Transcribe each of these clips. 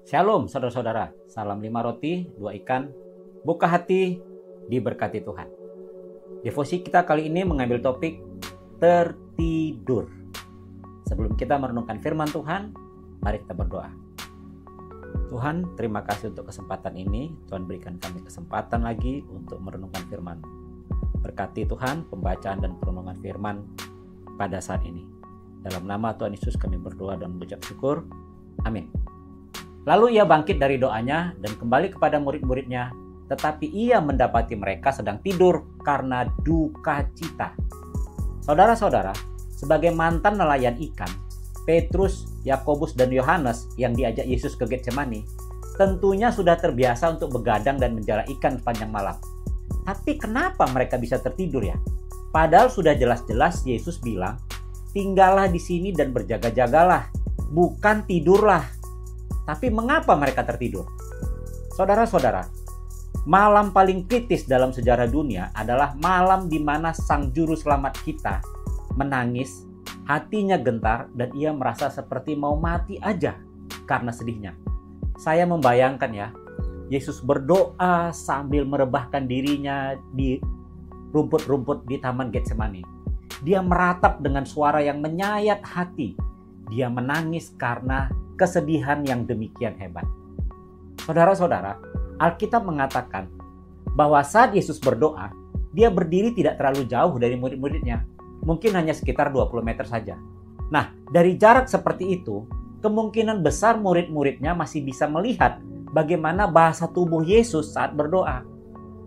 Shalom saudara-saudara, salam 5 roti, 2 ikan, buka hati, diberkati Tuhan. Devosi kita kali ini mengambil topik tertidur. Sebelum kita merenungkan firman Tuhan, mari kita berdoa. Tuhan, terima kasih untuk kesempatan ini. Tuhan berikan kami kesempatan lagi untuk merenungkan firman. Berkati Tuhan pembacaan dan perenungan firman pada saat ini. Dalam nama Tuhan Yesus kami berdoa dan mengucap syukur. Amin. Lalu ia bangkit dari doanya dan kembali kepada murid-muridnya, tetapi ia mendapati mereka sedang tidur karena duka cita. Saudara-saudara, sebagai mantan nelayan ikan, Petrus, Yakobus, dan Yohanes yang diajak Yesus ke Getsemani, tentunya sudah terbiasa untuk begadang dan menjala ikan sepanjang malam. Tapi kenapa mereka bisa tertidur ya? Padahal sudah jelas-jelas Yesus bilang, tinggallah di sini dan berjaga-jagalah, bukan tidurlah. Tapi mengapa mereka tertidur? Saudara-saudara, malam paling kritis dalam sejarah dunia adalah malam di mana sang juru selamat kita menangis, hatinya gentar, dan ia merasa seperti mau mati aja karena sedihnya. Saya membayangkan ya, Yesus berdoa sambil merebahkan dirinya di rumput-rumput di Taman Getsemani. Dia meratap dengan suara yang menyayat hati. Dia menangis karena kesedihan yang demikian hebat. Saudara-saudara, Alkitab mengatakan bahwa saat Yesus berdoa, dia berdiri tidak terlalu jauh dari murid-muridnya. Mungkin hanya sekitar 20 meter saja. Nah, dari jarak seperti itu, kemungkinan besar murid-muridnya masih bisa melihat bagaimana bahasa tubuh Yesus saat berdoa.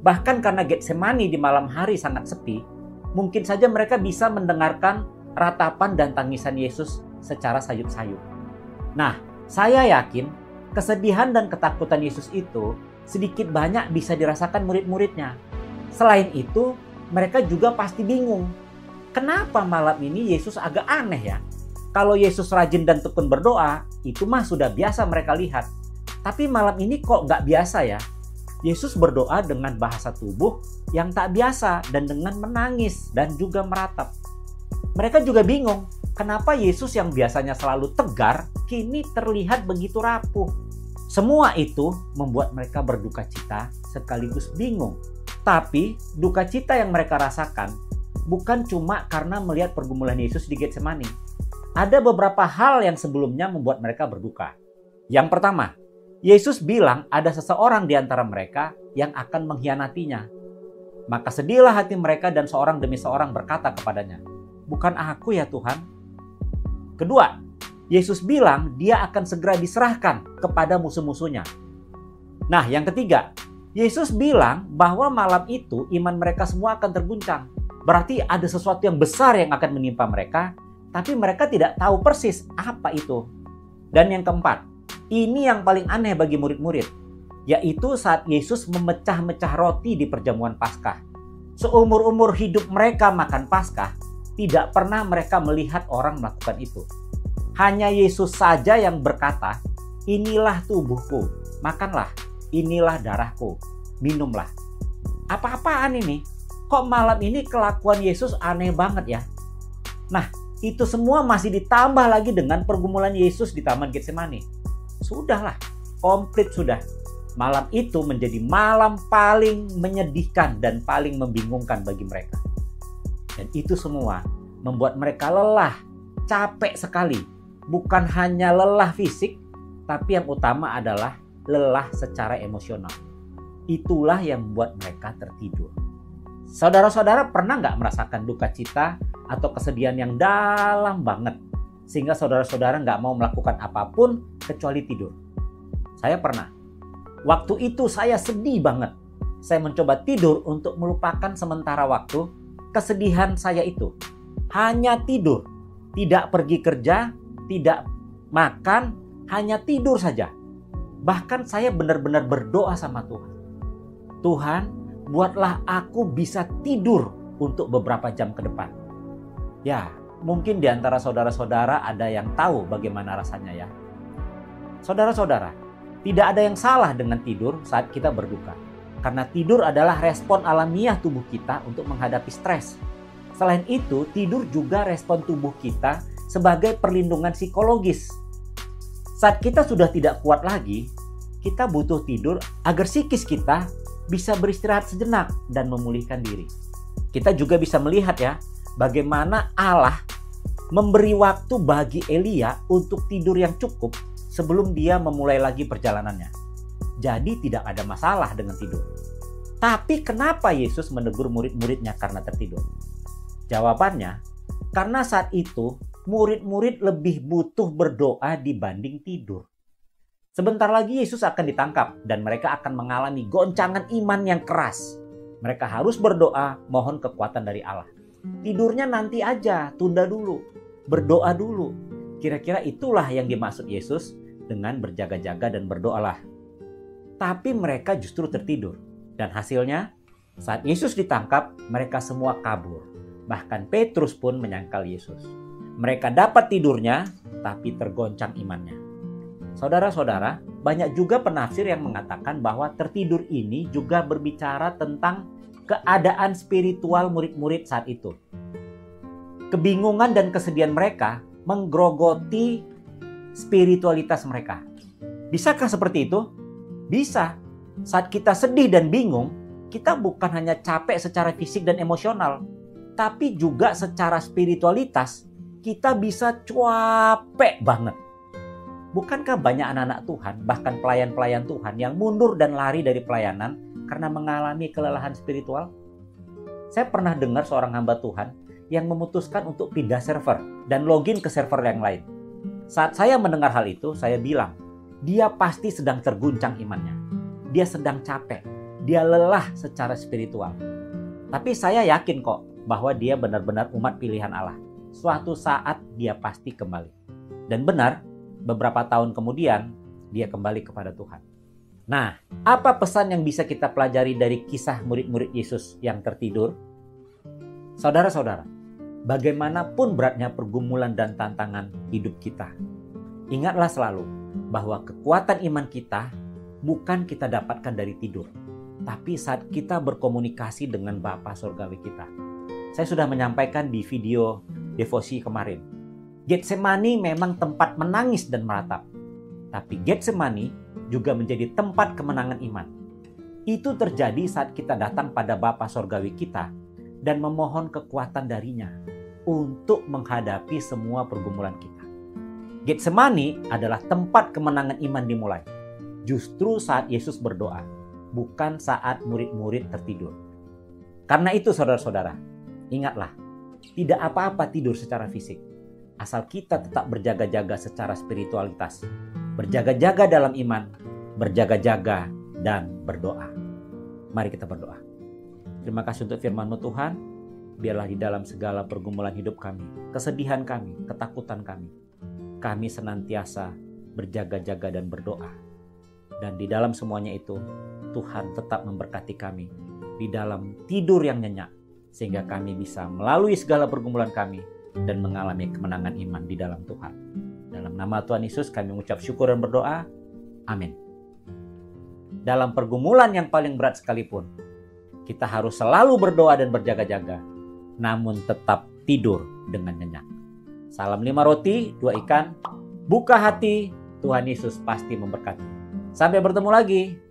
Bahkan karena Getsemani di malam hari sangat sepi, mungkin saja mereka bisa mendengarkan ratapan dan tangisan Yesus secara sayup-sayup. Nah, saya yakin kesedihan dan ketakutan Yesus itu sedikit banyak bisa dirasakan murid-muridnya. Selain itu, mereka juga pasti bingung. Kenapa malam ini Yesus agak aneh ya? Kalau Yesus rajin dan tekun berdoa, itu mah sudah biasa mereka lihat. Tapi malam ini kok nggak biasa ya? Yesus berdoa dengan bahasa tubuh yang tak biasa dan dengan menangis dan juga meratap. Mereka juga bingung, kenapa Yesus yang biasanya selalu tegar, kini terlihat begitu rapuh. Semua itu membuat mereka berduka cita sekaligus bingung. Tapi duka cita yang mereka rasakan bukan cuma karena melihat pergumulan Yesus di Getsemani. Ada beberapa hal yang sebelumnya membuat mereka berduka. Yang pertama, Yesus bilang ada seseorang di antara mereka yang akan mengkhianatinya. Maka sedihlah hati mereka dan seorang demi seorang berkata kepadanya, "Bukan aku ya Tuhan?" Kedua, Yesus bilang dia akan segera diserahkan kepada musuh-musuhnya. Nah, yang ketiga, Yesus bilang bahwa malam itu iman mereka semua akan terguncang. Berarti ada sesuatu yang besar yang akan menimpa mereka, tapi mereka tidak tahu persis apa itu. Dan yang keempat, ini yang paling aneh bagi murid-murid, yaitu saat Yesus memecah-mecah roti di perjamuan Paskah. Seumur-umur hidup mereka makan Paskah, tidak pernah mereka melihat orang melakukan itu. Hanya Yesus saja yang berkata, "Inilah tubuhku, makanlah, inilah darahku, minumlah." Apa-apaan ini? Kok malam ini kelakuan Yesus aneh banget ya? Nah, itu semua masih ditambah lagi dengan pergumulan Yesus di Taman Getsemani. Sudahlah, komplit sudah. Malam itu menjadi malam paling menyedihkan dan paling membingungkan bagi mereka. Dan itu semua membuat mereka lelah, capek sekali. Bukan hanya lelah fisik, tapi yang utama adalah lelah secara emosional. Itulah yang membuat mereka tertidur. Saudara-saudara pernah nggak merasakan duka cita atau kesedihan yang dalam banget sehingga saudara-saudara nggak mau melakukan apapun kecuali tidur? Saya pernah. Waktu itu saya sedih banget. Saya mencoba tidur untuk melupakan sementara waktu kesedihan saya itu. Hanya tidur, tidak pergi kerja, tidak makan, hanya tidur saja. Bahkan saya benar-benar berdoa sama Tuhan. Tuhan, buatlah aku bisa tidur untuk beberapa jam ke depan. Ya, mungkin di antara saudara-saudara ada yang tahu bagaimana rasanya ya. Saudara-saudara, tidak ada yang salah dengan tidur saat kita berduka. Karena tidur adalah respon alamiah tubuh kita untuk menghadapi stres. Selain itu, tidur juga respon tubuh kita sebagai perlindungan psikologis. Saat kita sudah tidak kuat lagi, kita butuh tidur agar psikis kita bisa beristirahat sejenak dan memulihkan diri. Kita juga bisa melihat ya, bagaimana Allah memberi waktu bagi Elia untuk tidur yang cukup sebelum dia memulai lagi perjalanannya. Jadi tidak ada masalah dengan tidur. Tapi kenapa Yesus menegur murid-muridnya karena tertidur? Jawabannya, karena saat itu murid-murid lebih butuh berdoa dibanding tidur. Sebentar lagi Yesus akan ditangkap dan mereka akan mengalami goncangan iman yang keras. Mereka harus berdoa, mohon kekuatan dari Allah. Tidurnya nanti aja, tunda dulu. Berdoa dulu. Kira-kira itulah yang dimaksud Yesus dengan berjaga-jaga dan berdoalah. Tapi mereka justru tertidur. Dan hasilnya, saat Yesus ditangkap, mereka semua kabur. Bahkan Petrus pun menyangkal Yesus. Mereka dapat tidurnya, tapi tergoncang imannya. Saudara-saudara, banyak juga penafsir yang mengatakan bahwa tertidur ini juga berbicara tentang keadaan spiritual murid-murid saat itu. Kebingungan dan kesedihan mereka menggerogoti spiritualitas mereka. Bisakah seperti itu? Bisa. Saat kita sedih dan bingung, kita bukan hanya capek secara fisik dan emosional, tapi juga secara spiritualitas kita bisa capek banget. Bukankah banyak anak-anak Tuhan, bahkan pelayan-pelayan Tuhan yang mundur dan lari dari pelayanan karena mengalami kelelahan spiritual? Saya pernah dengar seorang hamba Tuhan yang memutuskan untuk pindah server dan login ke server yang lain. Saat saya mendengar hal itu, saya bilang, dia pasti sedang terguncang imannya. Dia sedang capek, dia lelah secara spiritual. Tapi saya yakin kok bahwa dia benar-benar umat pilihan Allah. Suatu saat dia pasti kembali. Dan benar, beberapa tahun kemudian dia kembali kepada Tuhan. Nah, apa pesan yang bisa kita pelajari dari kisah murid-murid Yesus yang tertidur? Saudara-saudara, bagaimanapun beratnya pergumulan dan tantangan hidup kita, ingatlah selalu bahwa kekuatan iman kita bukan kita dapatkan dari tidur, tapi saat kita berkomunikasi dengan Bapa Surgawi kita. Saya sudah menyampaikan di video devosi kemarin. Getsemani memang tempat menangis dan meratap. Tapi Getsemani juga menjadi tempat kemenangan iman. Itu terjadi saat kita datang pada Bapa Surgawi kita dan memohon kekuatan darinya untuk menghadapi semua pergumulan kita. Getsemani adalah tempat kemenangan iman dimulai. Justru saat Yesus berdoa, bukan saat murid-murid tertidur. Karena itu saudara-saudara, ingatlah, tidak apa-apa tidur secara fisik. Asal kita tetap berjaga-jaga secara spiritualitas. Berjaga-jaga dalam iman, berjaga-jaga dan berdoa. Mari kita berdoa. Terima kasih untuk firman-Mu Tuhan. Biarlah di dalam segala pergumulan hidup kami, kesedihan kami, ketakutan kami senantiasa berjaga-jaga dan berdoa. Dan di dalam semuanya itu, Tuhan tetap memberkati kami di dalam tidur yang nyenyak, sehingga kami bisa melalui segala pergumulan kami dan mengalami kemenangan iman di dalam Tuhan. Dalam nama Tuhan Yesus kami mengucap syukur dan berdoa. Amin. Dalam pergumulan yang paling berat sekalipun, kita harus selalu berdoa dan berjaga-jaga, namun tetap tidur dengan nyenyak. Salam 5 roti, 2 ikan. Buka hati, Tuhan Yesus pasti memberkati. Sampai bertemu lagi.